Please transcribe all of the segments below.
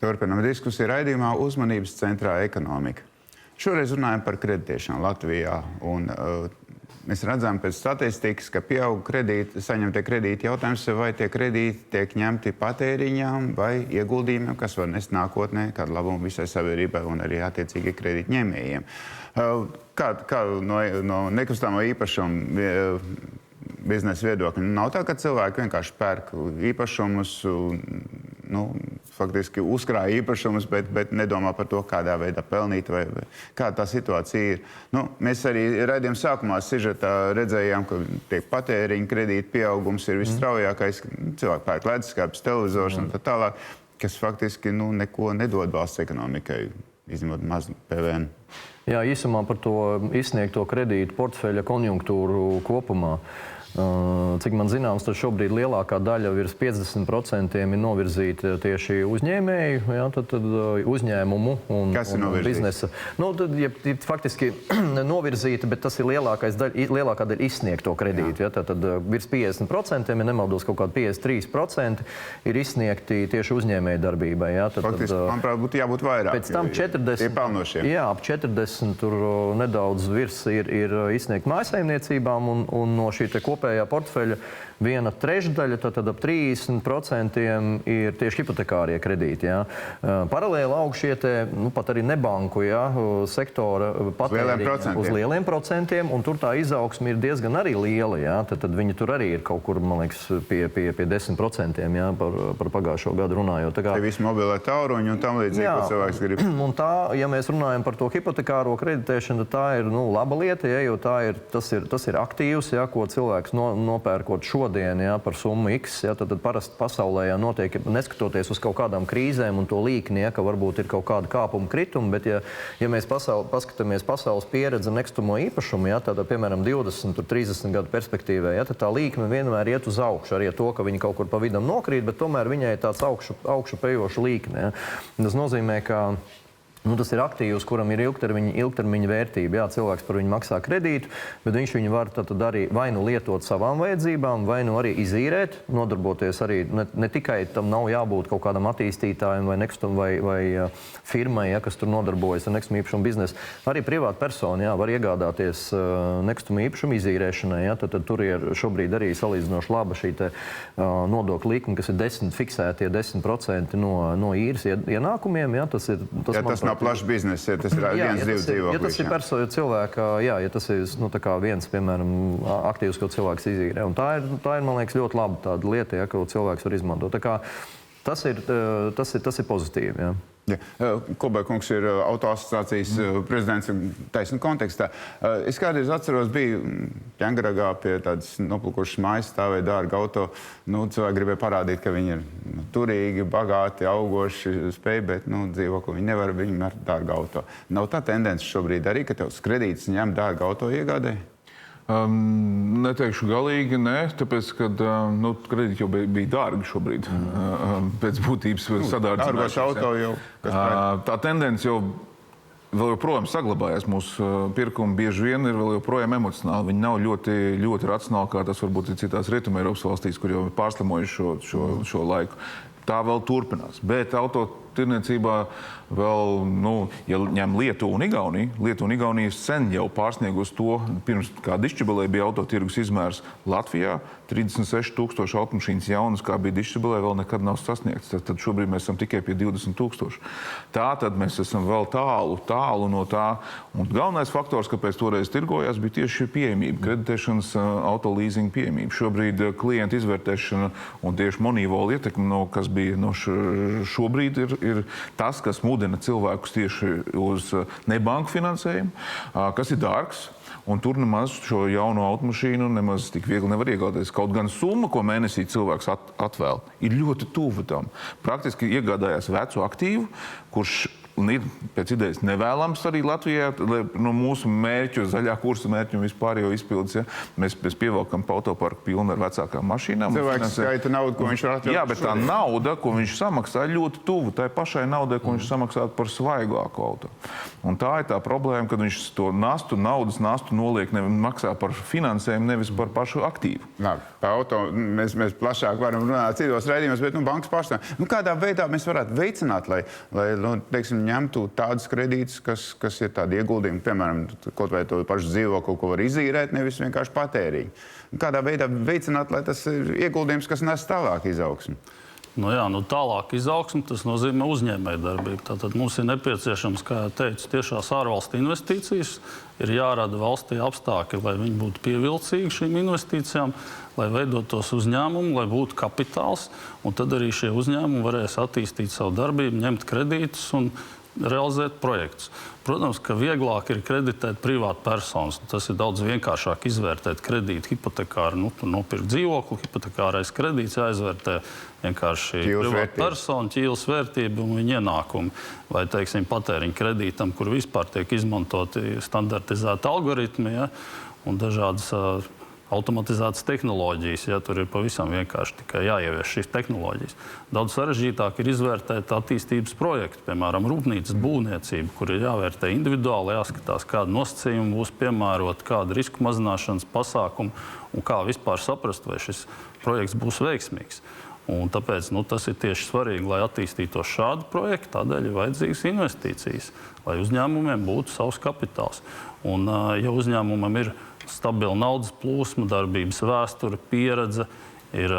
Turpinām diskusiju raidījumā Uzmanības centrā ekonomika. Šoreiz runājam par kreditēšanu Latvijā. Mēs redzam pēc statistikas, ka pieaug saņemtie kredīti. Jautājums, vai tie kredīti tiek ņemti patēriņām vai ieguldījumiem, kas var nest nākotnē kādu labumu visai sabiedrībai un arī attiecīgi kredītņēmējiem. Kā no nekustamo īpašumu biznesa viedokļa? Nav tā, ka cilvēki vienkārši pērk īpašumus, faktiski uzkrāja īpašumus, bet nedomā par to, kādā veidā pelnīt vai kāda tā situācija ir. Mēs arī raidījuma sākumā sižetā redzējām, ka tiek patēriņa kredīta pieaugums ir visstraujākais. Cilvēki pērk leduskapis, televizors un tā tālāk, kas faktiski neko nedod valsts ekonomikai, izņemot maz PVN. Jā, īsumā par to izsniegto kredītu portfeļa konjunktūru kopumā. Cik man zināms, tad šobrīd lielākā daļa, virs 50%, ir novirzīta tieši uzņēmēju, tad uzņēmumu un biznesa. Faktiski novirzīta, bet tas ir lielākā daļa izsniegto kredītu. Tad virs 50%, ja nemaldos, kaut kādi 53% ir izsniegti tieši uzņēmēju darbībai. Faktiski, manuprāt, būtu jābūt vairāk. Pēc tam 40, ap 40 tur nedaudz virs ir izsniegt mājsaimniecībām un no šī te kopējā portfeļa 1/3, tad ap 30% ir tieši hipotekārie kredīti. Paralēli aug šie pat arī nebanku sektora patēriņi uz lieliem procentiem, un tur tā izaugsme ir diezgan arī liela. Tad viņi tur arī ir kaut kur, man liekas, pie 10% par pagājušo gadu runājot. Tie visi mobilē tauruņi un tam līdzīgi, ko cilvēks grib. Un tā, ja mēs runājam par to hipotekāro kreditēšanu, tā ir laba lieta, jo tas ir aktīvs, ko cilvēks nopērkot šodien par summu X, tad parasti pasaulē notiek, neskatoties uz kaut kādām krīzēm un to līkni, ka varbūt ir kaut kāda kāpuma krituma, bet ja mēs paskatāmies pasaules pieredzi nekustamo īpašumu, tad, piemēram, 20, 30 gadu perspektīvē, tad tā līkme vienmēr iet uz augšu, arī to, ka viņi kaut kur pa vidam nokrīt, bet tomēr viņai ir tāds augšupejoša līkne. Tas nozīmē, ka tas ir aktīvs, kuram ir ilgtermiņa vērtība. Cilvēks par viņu maksā kredītu, bet viņš viņu var tad arī vai nu lietot savām vajadzībām, vai nu arī izīrēt, nodarboties arī ne tikai tam nav jābūt kaut kādam attīstītājam vai firmai, kas tur nodarbojas ar nekustamo īpašumu biznesu. Arī privāta persona var iegādāties nekustamo īpašumu izīrēšanai. Tad tur ir šobrīd arī salīdzinoši laba šī nodokļa likme, kas ir fiksētie 10% no īres ienākumiem. Tas nav plašs bizness, ja tas ir viens, divi dzīvokļi. Ja tas ir persona cilvēka, ja tas ir viens, piemēram, aktīvs, ko cilvēks izīrē. Un tā ir, man liekas, ļoti laba tāda lieta, ko cilvēks var izmantot. Tā kā tas ir pozitīvi. Kolberkungs ir autoasociācijas prezidents taisnu kontekstā. Es kādreiz atceros, biju Ķengaragā pie tādas noplukušas mājas, stāvēja dārga auto. Cilvēki gribēja parādīt, ka viņi ir turīgi, bagāti, augoši, spēj, bet dzīvokli viņi nevar, viņi ar dārga auto. Nav tā tendence šobrīd arī, ka tev kredīts ņem dārga auto iegādē? Neteikšu galīgi, nē, tāpēc, ka kredīti jau bija dārgi šobrīd. Pēc būtības sadārdzināšanas. Dārgos auto jau. Tā tendence jau vēl joprojām saglabājas. Mūsu pirkumi bieži vien ir vēl joprojām emocionāli. Viņi nav ļoti, ļoti racionāli, kā tas varbūt ir citās Rietumeiropas valstīs, kur jau ir pārslimojuši šo laiku. Tā vēl turpinās. Bet autotirniecībā vēl, ja ņem Lietuvu un Igauniju sen jau pārsniegus to, pirms kā dišķibelē bija autotirgus izmērs Latvijā, 36,000 automašīnas jaunas, kā bija dišķibelē, vēl nekad nav sasniegts. Tad šobrīd mēs esam tikai pie 20,000. Tā tad mēs esam vēl tālu no tā. Un galvenais faktors, kāpēc toreiz tirgojās, bija tieši pieejamība, kreditēšanas autolīzinga pieejamība. Šobrīd klienta izvērtēšana un tieši Moneyval ietekme, kas bija šobrīd, ir tas, kas mudina cilvēkus tieši uz nebanku finansējumu, kas ir dārgs. Un tur nemaz šo jauno automašīnu nemaz tik viegli nevar iegādāties. Kaut gan summa, ko mēnesī cilvēks atvēl, ir ļoti tuva tam. Praktiski iegādājās vecu aktīvu, kurš un ir pēc idejas nevēlams arī Latvijā, no mūsu mērķu, zaļā kursa mērķu un vispār jau izpildes, ja, mēs pievelkam pa autoparku pilnu ar vecākām mašīnām. Cilvēks skaita naudu, ko viņš var atļaut. Jā, bet tā nauda, ko viņš samaksā, ļoti tuvu tai pašai naudai, ko viņš samaksā par svaigāku auto. Un tā ir tā problēma, kad viņš to naudas nastu noliek, maksā par finansējumu, nevis par pašu aktīvu. Labi, par auto mēs plašāk varam runāt citos raidījumos, bet bankas pārstāvjiem. Kādā veidā mēs varētu veicināt, lai teiksim, ņemtu tādus kredītus, kas ir tādi ieguldījumi, piemēram, kaut vai to pašu dzīvokli, ko var izīrēt, nevis vienkārši patēriņu. Kādā veidā veicināt, lai tas ir ieguldījums, kas nes tālāk izaugsmi? Tālāk izaugsme, tas nozīmē uzņēmējdarbību. Tātad mums ir nepieciešams, kā jau teicu, tiešās ārvalstu investīcijas. Ir jārada valstī apstākļi, lai viņi būtu pievilcīgi šīm investīcijām, lai veidotos uzņēmumi, lai būtu kapitāls. Un tad arī šie uzņēmumi varēs attīstīt savu darbību, ņemt kredītus un realizēt projektus. Protams, ka vieglāk ir kreditēt privātu personas. Tas ir daudz vienkāršāk izvērtēt kredītu hipotekāru, nopirkt dzīvokli, hipotekārais kredīts jāizvērtē vienkārši privātu personu, ķīles vērtību un viņa ienākumu. Vai, teiksim, patēriņa kredītam, kur vispār tiek izmantoti standartizēti algoritmi, ja, un dažādas automatizētas tehnoloģijas, ja tur ir pavisam vienkārši tikai jāievieš šīs tehnoloģijas. Daudz sarežģītāk ir izvērtēt attīstības projektu, piemēram, rūpnīcas būvniecību, kur ir jāvērtē individuāli, jāskatās, kāda nosacījuma būs piemērota, kāda risku mazināšanas pasākuma un kā vispār saprast, vai šis projekts būs veiksmīgs. Un tāpēc tas ir tieši svarīgi, lai attīstītos šādu projektu, tādēļ ir vajadzīgas investīcijas, lai uzņēmumiem būtu savs kapitāls. Un, ja uzņēmumam ir stabila naudas plūsma, darbības vēsture, pieredze, ir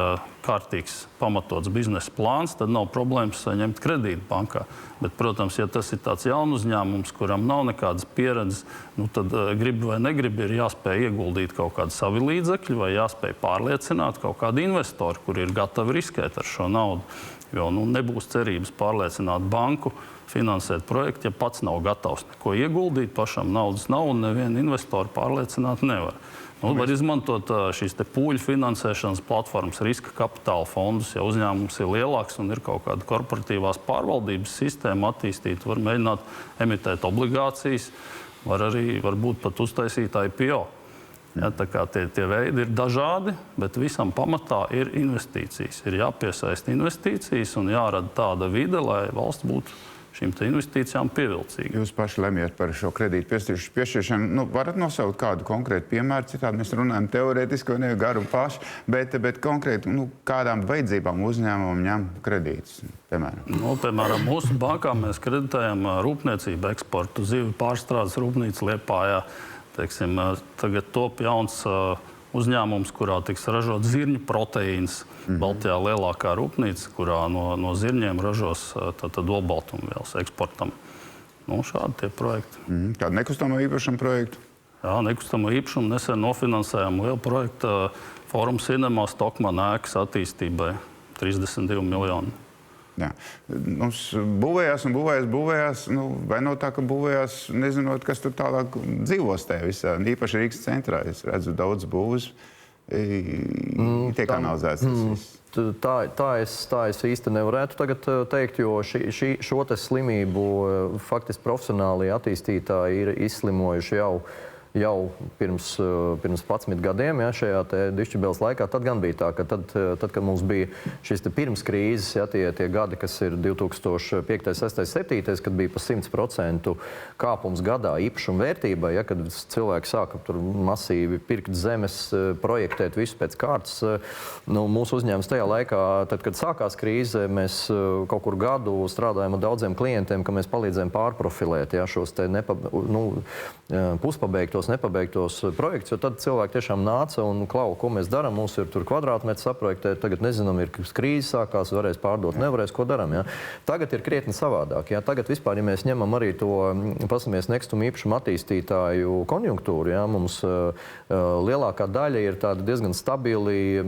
kārtīgs, pamatots biznesa plāns, tad nav problēmas saņemt kredītu bankā. Bet, protams, ja tas ir tāds jauns uzņēmums, kuram nav nekādas pieredzes, tad gribi vai negribi ir jāspēj ieguldīt kaut kādu savu līdzekļu vai jāspēj pārliecināt kaut kādu investoru, kur ir gatavi riskēt ar šo naudu. Jo nebūs cerības pārliecināt banku, finansēt projektu, ja pats nav gatavs neko ieguldīt, pašam naudas nav un nevienu investoru pārliecināt nevar. Var izmantot šīs pūļu finansēšanas platformas, riska kapitāla fondus, ja uzņēmums ir lielāks un ir kaut kāda korporatīvās pārvaldības sistēma attīstīta, var mēģināt emitēt obligācijas, varbūt pat uztaisīt IPO. Ja, tā kā tie veidi ir dažādi, bet visam pamatā ir investīcijas. Ir jāpiesaista investīcijas un jārada tāda vide, lai valsts būtu šīm investīcijām pievilcīgi. Jūs paši lemjat par šo kredītu piešķiršanu. Varat nosaukt kādu konkrētu piemēru, citādi mēs runājam teorētiski vai ne garu paši, bet konkrēti kādām vajadzībām uzņēmumam ņem kredītus, piemēram? Piemēram, mūsu bankā mēs kreditējam rūpniecību, eksportu, zivju pārstrādes rūpnīcu Liepājā. Teiksim, tagad top jauns uzņēmums, kurā tiks ražot zirņu proteīns. Baltijā lielākā rūpnīca, kurā no zirņiem ražos olbaltumvielas eksportam. Šādi tie projekti. Kādu nekustamo īpašumu projektu? Jā, nekustamo īpašumu nesen nofinansējām lielu projektu Forum Cinema Stokmana ēkas attīstībai. 32 miljoni. Jā. Mums būvējās, vai no tā, ka būvējās, nezinot, kas tur tālāk dzīvos tajā visā. Īpaši Rīgas centrā, es redzu daudz būvus, tiek analizēts tas viss. Tā es īsti nevarētu tagad teikt, jo šo slimību faktiski profesionāli attīstītāji ir izslimojuši jau pirms 11 gadiem, ja, šajā dišķibēles laikā. Tad gan bija tā, ka tad, kad mums bija šis pirms krīzes, ja, tie gadi, kas ir 2005, 2006, 2007, kad bija pa 100% kāpums gadā īpašuma vērtībai, ja, kad cilvēki sāka tur masīvi pirkt zemes, projektēt visu pēc kārtas. Mūsu uzņēmums tajā laikā, tad, kad sākās krīze, mēs kaut kur gadu strādājam ar daudziem klientiem, ka mēs palīdzējām pārprofilēt, ja, šos puspabeigtos, nepabeigtos projektus, jo tad cilvēki tiešām nāca un klau, ko mēs darām. Mums ir tur kvadrātmetri saprojektēti, tagad nezinām, ir krīze sākās, varēs pārdot, nevarēs, ko darām. Ja? Tagad ir krietni savādāk. Ja? Tagad vispār, ja mēs ņemam arī to pasamies nekustamo īpašumu attīstītāju konjunktūru, ja? Mums lielākā daļa ir tādi diezgan stabili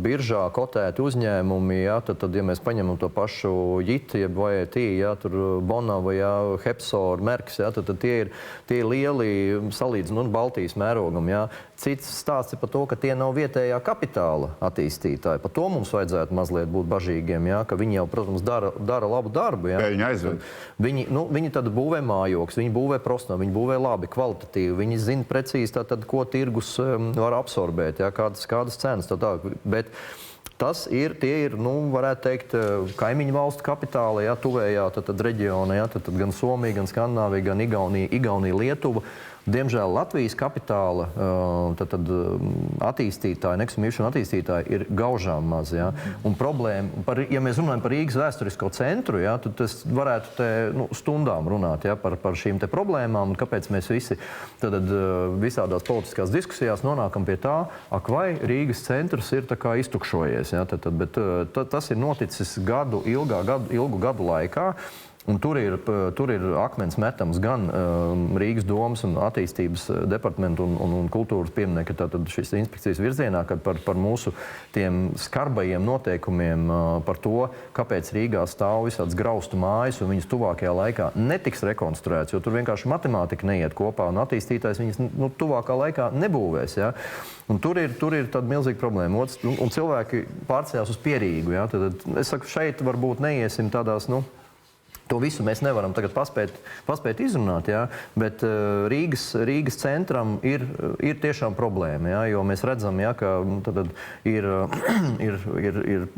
biržā kotēti uzņēmumi, ja? Tad, ja mēs paņemam to pašu JIT, jeb VAT, ja? Tur Bonava, ja? Hepsor, Merks, ja? Tad tie ir lieli salīdzinot Baltijas mērogam. Jā. Cits stāsts ir par to, ka tie nav vietējā kapitāla attīstītāji. Par to mums vajadzētu mazliet būt bažīgiem, jā, ka viņi jau, protams, dara labu darbu. Jā. Viņi aizved. Viņi tad būvē mājokļus, viņi būvē profesionāli, viņi būvē labi, kvalitatīvi. Viņi zina precīzi, tātad, ko tirgus var absorbēt, jā, kādas cenas. Bet tie ir, varētu teikt, kaimiņu valstu kapitāli, jā, tuvējā reģiona, jā, tad gan Somija, gan Skandināvija, gan Igaunija, Lietuva. Diemžēl Latvijas kapitāla attīstītāji, nekustamību attīstītāji ir gaužām maz. Ja? Un problēma, ja mēs runājam par Rīgas vēsturisko centru, ja, tad es varētu te stundām runāt, ja, par šīm te problēmām un kāpēc mēs visi visādās politiskās diskusijās nonākam pie tā, vai Rīgas centrs ir tā kā iztukšojies. Ja? Bet tas ir noticis ilgu gadu laikā. Un tur ir akmens metams gan Rīgas domas un attīstības departamentu un kultūras pieminekļa, tātad šīs inspekcijas virzienā, kad par mūsu tiem skarbajiem noteikumiem par to, kāpēc Rīgā stāv visāds graustu mājas un viņas tuvākajā laikā netiks rekonstruēts, jo tur vienkārši matemātika neiet kopā un attīstītājs viņas tuvākā laikā nebūvēs. Ja? Un tur ir tāda milzīga problēma. Un cilvēki pārcējās uz Pierīgu. Ja? Tad es saku, šeit varbūt neiesim tādās, to visu mēs nevaram tagad paspēt izrunāt, jā, bet Rīgas centram ir tiešām problēma, jā, jo mēs redzam, jā, ka ir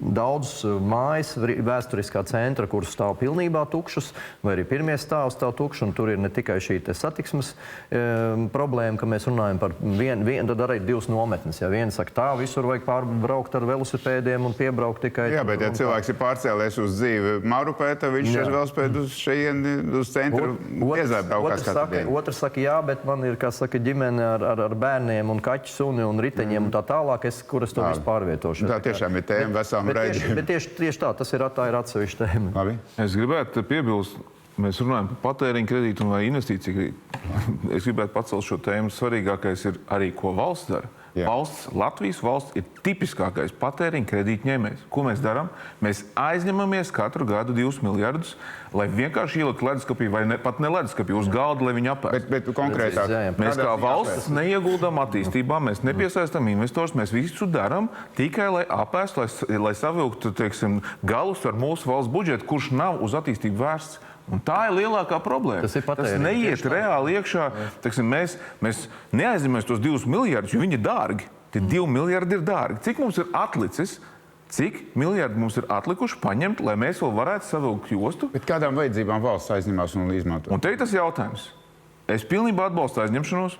daudz mājas vēsturiskā centra, kuras stāv pilnībā tukšas, vai arī pirmie stāvi stāv tukši, un tur ir ne tikai šī satiksmes problēma, ka mēs runājam par tad arī divas nometnes. Ja viena saka, tā visur vajag pārbraukt ar velosipēdiem un piebraukt tikai... Jā, bet ja cilvēks ir pārcēlies uz dzīvi Marupē, tad viņš velosipēdu uz šejieni, uz centru iezēbraukās katru dienu. Otrs saka, jā, bet man ir, kā saka, ģimene ar bērniem un kaķu suni un riteņiem un tā tālāk, kuras to visu pārvietošu. Tā tiešām ir tēma vesām raidījumiem. Bet tieši tā, tas ir atsevišķa tēma. Labi. Es gribētu piebilst, mēs runājam par patēriņu kredītu vai investīciju kredītu. Es gribētu pacelt šo tēmu. Svarīgākais ir arī, ko valsts dara. Latvijas valsts ir tipiskākais patēriņa kredītņēmējs. Ko mēs darām? Mēs aizņemamies katru gadu 2 miljardus, lai vienkārši ielikt leduskapī vai pat ne leduskapī uz galda, lai viņi apēst. Bet konkrētāk. Mēs kā valsts neieguldām attīstībā, mēs nepiesaistām investors, mēs visu darām tikai, lai apēst, lai savilktu, teiksim, galus ar mūsu valsts budžetu, kurš nav uz attīstību vērsts. Un tā ir lielākā problēma. Tas neiet reāli iekšā. Teiksim, mēs neaizņemamies tos 2 miljardus, jo viņi ir dārgi. Tie 2 miljardi ir dārgi. Cik mums ir atlicis? Cik miljardi mums ir atlikuši paņemt, lai mēs vēl varētu savilkt jostu? Bet kādām vajadzībām valsts aizņemās un izmanto? Un te ir tas jautājums. Es pilnībā atbalstu aizņemšanos,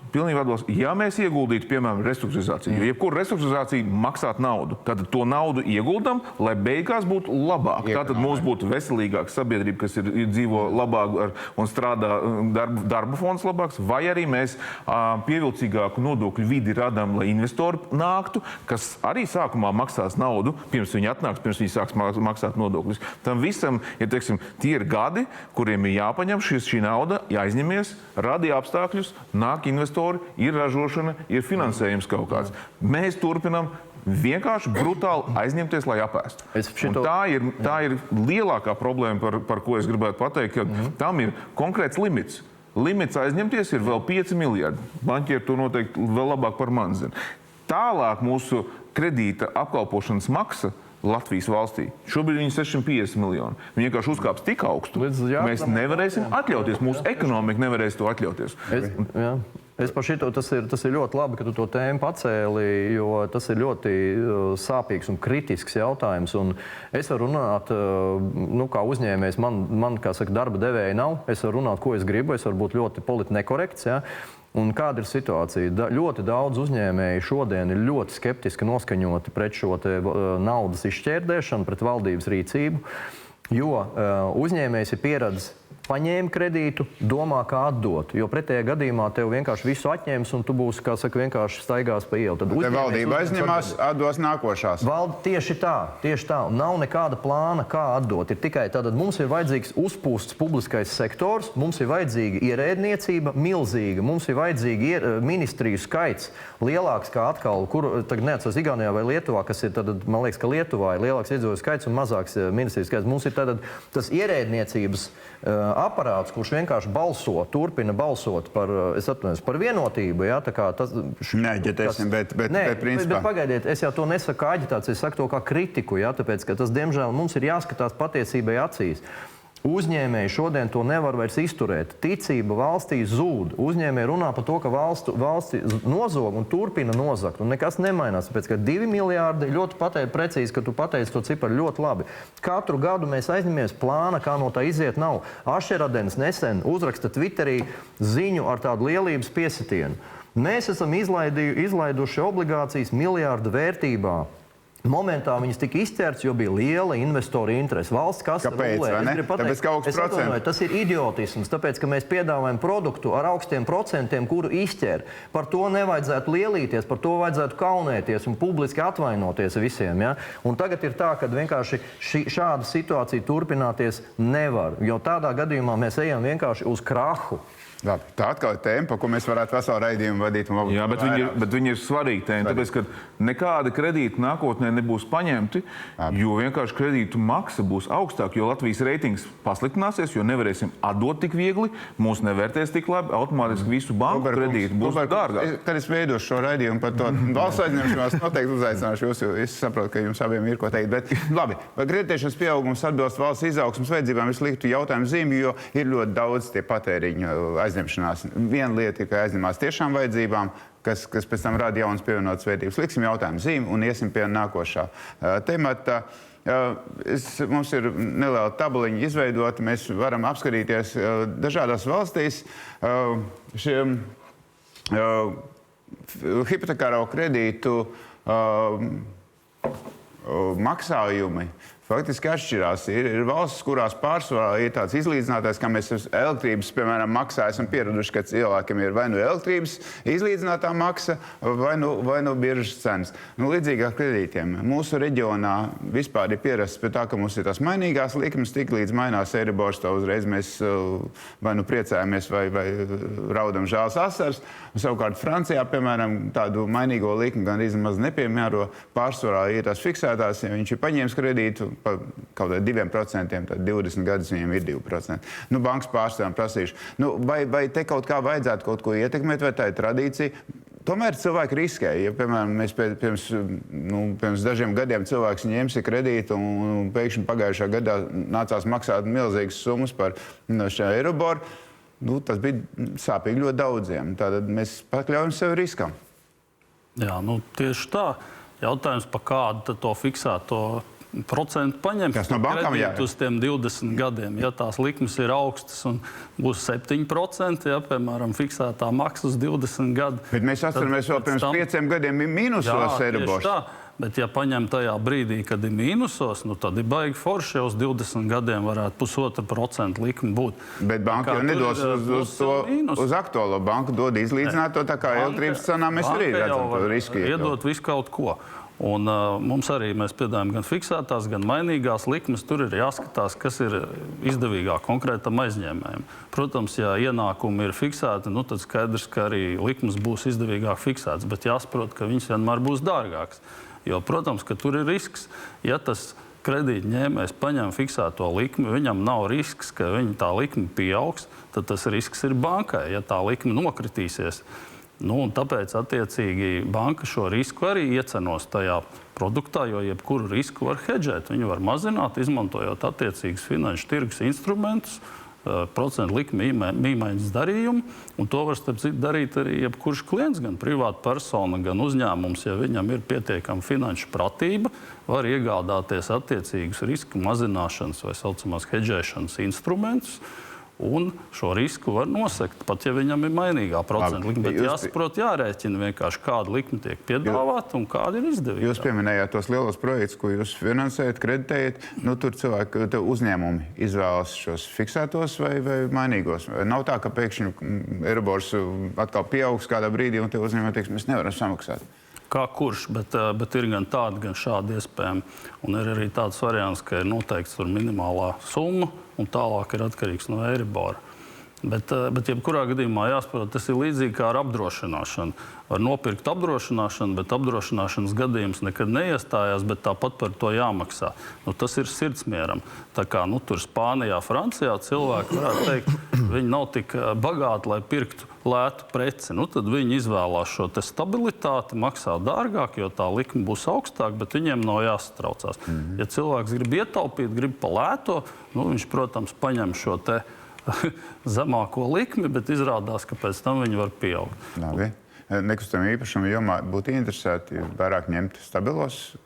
ja mēs ieguldītu, piemēram, restruktūrizāciju. Jo jebkura restruktūrizācija maksāt naudu. Tad to naudu ieguldam, lai beigās būtu labāk. Tātad mums būtu veselīgāka sabiedrība, kas ir dzīvo labāk un strādā darba fonds labāks, vai arī mēs pievilcīgāku nodokļu vidi radām, lai investori nāktu, kas arī sākumā maksās naudu, pirms viņi atnāks, pirms viņi sāks maksāt nodokļus. Tam visam, ja teiksim, tie ir gadi, kuriem ir jāpaņem šī nauda, jāizņemies, radīja apstākļus, nāk investori, ir ražošana, ir finansējums kaut kāds. Mēs turpinām vienkārši brutāli aizņemties, lai apēstu. Tā ir lielākā problēma, par ko es gribētu pateikt, ka tam ir konkrēts limits. Limits aizņemties ir vēl 5 miljardi. Banķieri to noteikti vēl labāk par mani zina. Tālāk mūsu kredīta apkalpošanas maksa Latvijas valstī. Šobrīd viņi 650 miljoni. Viņi vienkārši uzkāps tik augstu. Mēs nevarēsim atļauties. Mūsu ekonomika nevarēs to atļauties. Es par šito, tas ir ļoti labi, ka tu to tēmu pacēli, jo tas ir ļoti sāpīgs un kritisks jautājums. Un es varu runāt, kā uzņēmējs, man kā saka, darba devēja nav. Es varu runāt, ko es gribu. Es varu būt ļoti politi nekorekts. Ja? Un kāda ir situācija? Ļoti daudz uzņēmēju šodien ir ļoti skeptiski noskaņoti pret šo naudas izšķērdēšanu, pret valdības rīcību, jo uzņēmējs ir pieredzis paņēma kredītu, domā, kā atdot. Jo pretējā gadījumā tev vienkārši visu atņems un tu būsi, kā saka, vienkārši staigās pa ielu. Tad valdība aizņemās, atdos nākošās. Tieši tā. Nav nekāda plāna, kā atdot. Ir tikai tad mums ir vajadzīgs uzpūsts publiskais sektors, mums ir vajadzīga ierēdniecība milzīga, mums ir vajadzīgi ministriju skaits lielāks kā atkal, kur tagad neatceros Igaunijā vai Lietuvā, kas ir tad, man liekas, ka Lietuvā ir lielāks iedzīvotāju skaits un mazāks ministriju skaits. Mums ir tad tas ierēdniecības aparāts, kurš vienkārši turpina balsot par vienotību. Ja, Neaģitēsim, bet principā. Bet pagaidiet, es jau to nesaku kā aģitāciju, es saku to kā kritiku, ja, tāpēc, ka tas, diemžēl, mums ir jāskatās patiesībai acīs. Uzņēmēji šodien to nevar vairs izturēt. Ticība valstī zūd. Uzņēmēji runā par to, ka valsti nozog un turpina nozagt. Un nekas nemainās. Tāpēc, ka 2 miljārdi ļoti precīzi, ka tu pateici to ciparu ļoti labi. Katru gadu mēs aizņemamies plāna, kā no tā iziet nav. Ašeradens nesen uzraksta Twitterī ziņu ar tādu lielības piesitienu. Mēs esam izlaiduši obligācijas miljārdu vērtībā. Momentā viņas tika izķerts, jo bija liela investoru interese. Valsts kasa rulē. Tāpēc, ka augsts procents. Tas ir idiotisms, tāpēc, ka mēs piedāvājam produktu ar augstiem procentiem, kuru izķer. Par to nevajadzētu lielīties, par to vajadzētu kaunēties un publiski atvainoties visiem. Ja? Un tagad ir tā, ka vienkārši šāda situācija turpināties nevar, jo tādā gadījumā mēs ejam vienkārši uz krahu. Labi, tā atkal ir tēma, par ko mēs varētu veselu raidījumu vadīt. Jā, bet viņi ir svarīgi tēma, tāpēc, ka nekāda kredīta nākotnē nebūs paņemti, jo vienkārši kredītu maksa būs augstāka, jo Latvijas reitings pasliktināsies, jo nevarēsim atdot tik viegli, mūs nevērtēs tik labi, automātiski visu banku kredītu būs dārgāk. Kad es veidošu šo raidījumu par to valsts aizņemšanos, noteikti uzaicināšu jūs, jo es saprotu, ka jums abiem ir ko teikt. Bet labi, vai kreditēšanas pieaugums atbilst valsts izaugsmas vajadzībām, es liktu jautājumu zīmi, jo ir ļoti daudz tie patēriņu aizņemšanās. Viena lieta ir, ka aizņemās tiešām vajadzībām, kas pēc tam rada jaunas pievienotas vērtības. Liksim jautājumu zīmi un iesim pie nākošā temata. Mums ir neliela tabuliņa izveidota. Mēs varam apskatīties dažādās valstīs šiem hipotekāro kredītu maksājumi. Faktiski atšķirās. Ir valstis, kurās pārsvarā ir tāds izlīdzinātājs, kā mēs elektrības, piemēram, maksā esam pieraduši, ka cilvēkiem ir vai nu elektrības izlīdzinātā maksa, vai nu biržas cenas. Līdzīgi ar kredītiem. Mūsu reģionā vispār ir pierasts pie tā, ka mums ir tās mainīgās likmes, tik līdz mainās Eiribors, tā uzreiz mēs vai nu priecājamies, vai raudam žēlas asaras. Savukārt Francijā, piemēram, tādu mainīgo likmi gan maz nepiemēro. Pārsvarā ir tās fiksētās, ja viņš ir paņēmis kredītu, par kaut kādiem 2%, tad 20 gadus viņiem ir 2%. Bankas pārstāvjiem prasījuši. Vai te kaut kā vajadzētu kaut ko ietekmēt, vai tā ir tradīcija? Tomēr cilvēki riskē. Ja, piemēram, mēs pirms dažiem gadiem cilvēks ņēma kredītu un pēkšņi pagājušā gadā nācās maksāt milzīgas summas par šo Eiriboru, tas bija sāpīgi ļoti daudziem. Tātad mēs pakļaujam sevi riskam. Jā, tieši tā. Jautājums, par kādu to fiksēto procentu paņemt. Kas no bankām jādara? Uz tiem 20 gadiem. Ja tās likmes ir augstas un būs 7%, ja, piemēram, fiksētā maksa uz 20 gadu. Bet mēs atceramies vēl pirms 5 gadiem mīnusos Eiribors. Bet, ja paņem tajā brīdī, kad ir mīnusos, tad ir baigi forši, jau uz 20 gadiem varētu 1,5% likme būt. Bet banka jau nedos uz aktuālo banku, dod izlīdzināt to, tā kā elektrības cenā mēs arī redzam to risku. Iedot visu kaut ko. Un mums arī mēs piedāvājam gan fiksētās, gan mainīgās likmes. Tur ir jāskatās, kas ir izdevīgāk konkrētam aizņēmējam. Protams, ja ienākumi ir fiksēti, tad skaidrs, ka arī likmes būs izdevīgāk fiksētas, bet jāsaprot, ka viņas vienmēr būs dārgākas. Jo, protams, ka tur ir risks. Ja tas kredītņēmējs paņem fiksēto likmi, viņam nav risks, ka tā likme pieaugs, tad tas risks ir bankai, ja tā likme nokritīsies. Tāpēc, attiecīgi, banka šo risku arī iecenos tajā produktā, jo jebkuru risku var hedžēt. Viņu var mazināt, izmantojot attiecīgus finanšu tirgus instrumentus, procentu likmi mīmaiņas darījumu, un to var, starp citu, darīt arī jebkurš klients, gan privāta persona, gan uzņēmums, ja viņam ir pietiekama finanšu pratība, var iegādāties attiecīgus risku mazināšanas vai saucamās hedžēšanas instrumentus, un šo risku var nosekt, pat ja viņam ir mainīgā procentu likme. Bet jāsaprot, jārēķina vienkārši, kāda likme tiek piedāvāta un kāda ir izdevīga. Jūs pieminējāt tos lielos projektus, ko jūs finansējat, kreditējat. Tur cilvēki, uzņēmumi izvēlas šos fiksētos vai mainīgos. Nav tā, ka pēkšņi Eiribors atkal pieaugs kādā brīdī un tie uzņēmumi teiks, mēs nevaram samaksāt. Kā kurš, bet ir gan tādi, gan šādi iespējami. Un ir arī tāds variants, ka ir noteikts minimālā summa un tālāk ir atkarīgs no Eiribora. Bet jebkurā gadījumā jāsaprot, tas ir līdzīgi kā ar apdrošināšanu. Var nopirkt apdrošināšanu, bet apdrošināšanas gadījums nekad neiestājās, bet tāpat par to jāmaksā. Tas ir sirdsmieram. Tā kā tur Spānijā, Francijā cilvēki varētu teikt, viņi nav tik bagāti, lai pirktu lētu preci. Tad viņi izvēlās šo stabilitāti, maksā dārgāk, jo tā likme būs augstāka, bet viņiem nav jāsatraucās. Ja cilvēks grib ietaupīt, grib pa lēto, viņš, protams, paņem šo zemāko likmi, bet izrādās, ka pēc tam viņi var pieaugt. Labi. Nekustamā īpašuma jomā būtu interesēti vairāk ņemt stabilos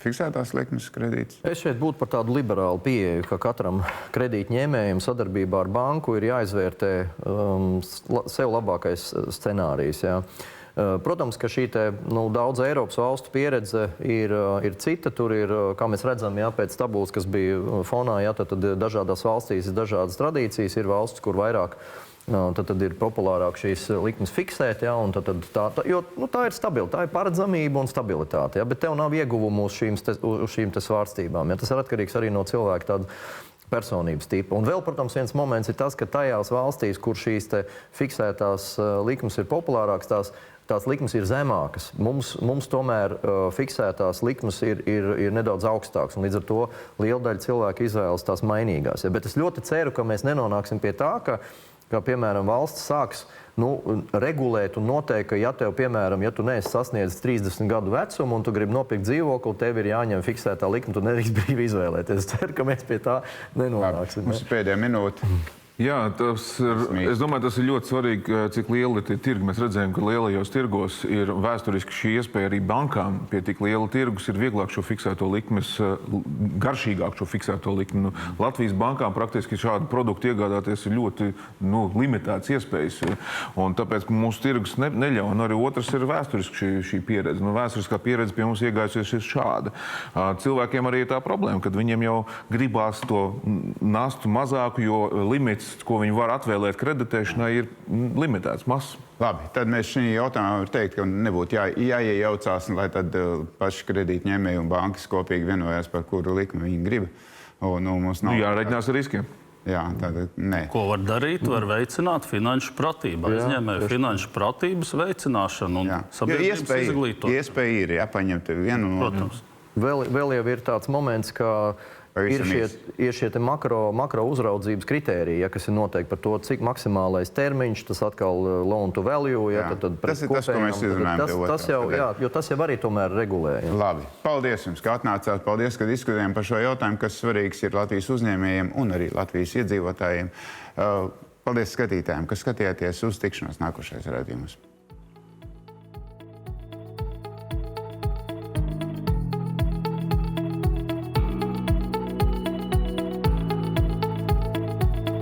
fiksētās likmes kredītus? Es šeit būtu par tādu liberālu pieeju, ka katram kredītņēmējam sadarbībā ar banku ir jāizvērtē sev labākais scenārijs. Jā. Protams, ka šī daudz Eiropas valstu pieredze ir cita. Tur ir, kā mēs redzam, pēc tabulas, kas bija fonā, tad dažādās valstīs ir dažādas tradīcijas. Ir valsts, kur vairāk tad ir populārāk šīs likmes fiksēt, jo tā ir stabila, tā ir paredzamība un stabilitāte. Bet tev nav ieguvumu uz šīm svārstībām. Tas ir atkarīgs arī no cilvēka tāda personības tipa. Un vēl, protams, viens moments ir tas, ka tajās valstīs, kur šīs fiksētās likmes ir populārākas, tās likmes ir zemākas. Mums tomēr fiksētās likmes ir nedaudz augstākas, un līdz ar to liela daļa cilvēku izvēlas tās mainīgās. Bet es ļoti ceru, ka mēs nenonāksim pie tā, ka piemēram, valsts sāks regulēt un noteikt, ka, ja tev, piemēram, ja tu neesi sasniedzis 30 gadu vecumu un tu gribi nopirkt dzīvokli, tev ir jāņem fiksētā likme, tu nedrīkst brīvi izvēlēties. Es ceru, ka mēs pie tā nenonāksim. Mums ir pēdējā minūte. Jā, es domāju, tas ir ļoti svarīgi, cik lieli ir tie tirgi. Mēs redzējām, ka lielajos tirgos ir vēsturiski šī iespēja arī bankām. Pie tik liela tirgus ir vieglāk šo fiksēto likmes, garšīgāk šo fiksēto likmi. Latvijas bankām praktiski šādu produktu iegādāties ir ļoti limitēts iespējas. Un tāpēc mūsu tirgus neļauj. Un arī otrs ir vēsturiski šī pieredze. Vēsturiskā pieredze pie mums iegājusies ir šāda. Cilvēkiem arī ir tā problēma, kad viņiem jau gribās to nastu mazāku, jo limits, ko viņi var atvēlēt kreditēšanai, ir limitēts mazs. Labi, tad mēs šī jautājumā varam teikt, ka nebūtu jāiejaucās, lai tad paši kredītņēmēji un bankas kopīgi vienojās, par kuru likmi viņi grib. Mums nav jāreģinās ar riskiem. Jā, tātad nē. Ko var darīt? Var veicināt finanšu pratību. Aizņēmēju finanšu pratības veicināšanu un sabiedrības izglītošanu. Iespēja ir, paņemt vienu no... Protams. Vēl jau ir tāds moments, ka ir šie makro uzraudzības kritēriji, kas ir noteikti par to, cik maksimālais termiņš, tas atkal loan to value. Tas ir tas, ko mēs izrunājam. Tas jau arī tomēr regulē. Jā. Labi. Paldies jums, ka atnācāt. Paldies, ka diskutējam par šo jautājumu, kas svarīgs ir Latvijas uzņēmējiem un arī Latvijas iedzīvotājiem. Paldies skatītājiem, kas skatījāties. Uz tikšanos nākošais raidījumos.